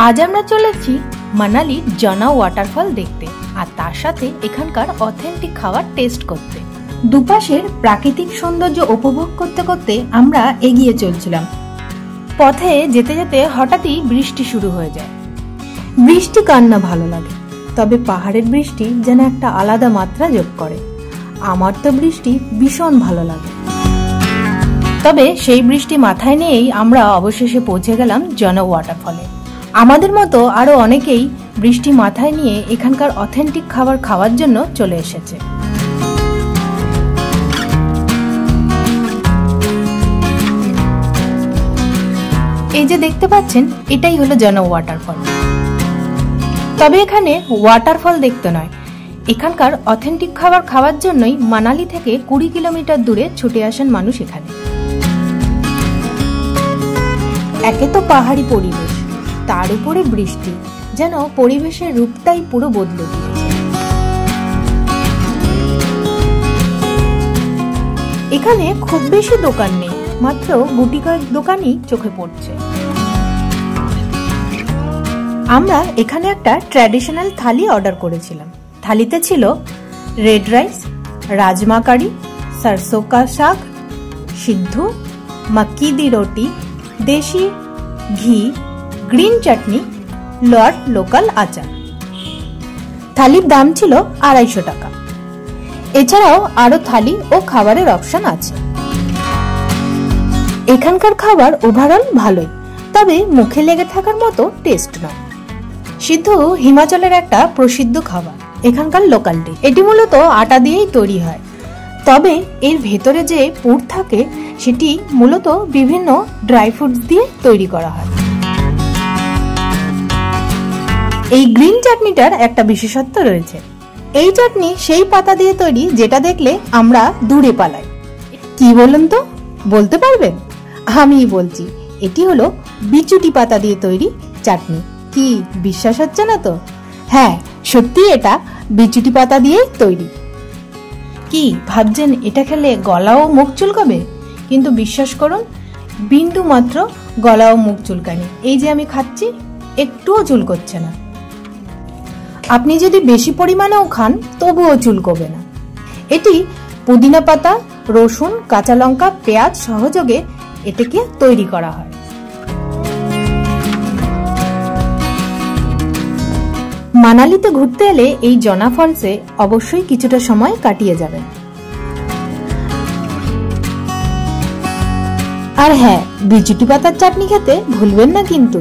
আজ আমরা চলেছি মানালির জনা ওয়াটারফল দেখতে আর তার সাথে এখানকার অথেন্টিক খাবার টেস্ট করতে। দুপাশের প্রাকৃতিক সৌন্দর্য উপভোগ করতে করতে আমরা এগিয়ে চলছিলাম। পথে যেতে যেতে হঠাৎই বৃষ্টি শুরু হয়ে যায়। বৃষ্টি কার না ভালো লাগে, তবে পাহাড়ের বৃষ্টি যেন একটা আলাদা মাত্রা যোগ করে। আমার তো বৃষ্টি ভীষণ ভালো লাগে। তবে সেই বৃষ্টি মাথায় নিয়েই আমরা অবশেষে পৌঁছে গেলাম জনা ওয়াটারফলে। আমাদের মতো আরো অনেকেই বৃষ্টি মাথায় নিয়ে এখানকার অথেন্টিক খাবার খাওয়ার জন্য চলে এসেছে। এই যে দেখতে পাচ্ছেন, এটাই হলো জনা ওয়াটারফল। তবে এখানে ওয়াটারফল দেখতে নয়, এখানকার অথেন্টিক খাবার খাওয়ার জন্যই মানালি থেকে 20 কিলোমিটার দূরে ছুটে আসেন মানুষ এখানে। একে তো পাহাড়ি পরিবেশ, তার উপরে বৃষ্টি, যেন পরিবেশের রূপটাই পুরো বদলে দিয়েছে। এখানে খুব বেশি দোকান নেই, মাত্র গুটি কয়েক দোকানই চোখে পড়ছে। আমরা এখানে একটা ট্র্যাডিশনাল থালি অর্ডার করেছিলাম। থালিতে ছিল রেড রাইস, রাজমা কারি, সরসোं का শাক, সিদ্ধ, মক্কি দি রুটি, দেশি ঘি, গ্রিন চাটনি, লর্ড লোকাল আচার। থালির দাম ছিল 250 টাকা। এছাড়াও আরো থালি ও খাবারের অপশন আছে। এখানকার খাবার ওভারঅল ভালোই, তবে মুখে লেগে থাকার মতো টেস্ট নয়। সিদ্ধ হিমাচলের একটা প্রসিদ্ধ খাবার, এখানকার লোকাল ডিশ। এটি মূলত আটা দিয়েই তৈরি হয়, তবে এর ভেতরে যে পুর থাকে সেটি মূলত বিভিন্ন ড্রাই ফ্রুটস দিয়ে তৈরি করা হয়। এই গ্রিন চাটনিটার একটা বিশেষত্ব রয়েছে। এই চাটনি সেই পাতা দিয়ে তৈরি যেটা দেখলে আমরা দূরে পালাই। কি বলুন তো, বলতে পারবেন? আমিই বলছি, এটি হলো বিচুটি পাতা দিয়ে তৈরি চাটনি। কি বিশ্বাস হচ্ছে না তো? হ্যাঁ, সত্যি এটা বিচুটি পাতা দিয়েই তৈরি। কি ভাবছেন এটা খেলে গলা ও মুখ চুলকাবে? কিন্তু বিশ্বাস করুন, বিন্দু মাত্র গলা ও মুখ চুলকানি। এই যে আমি খাচ্ছি, একটুও চুলকোচ্ছে না। আপনি যদি বেশি পরিমাণেও খান তবুও চুলকোবে না। এটি পুদিনা পাতা, রসুন, কাঁচা লঙ্কা, পেঁয়াজ সহযোগে এটাকে তৈরি করা হয়। মানালিতে ঘুরতে এলে এই জনা ফলসে অবশ্যই কিছুটা সময় কাটিয়ে যাবেন। আর হ্যাঁ, বিচুটি পাতার চাটনি খেতে ভুলবেন না কিন্তু।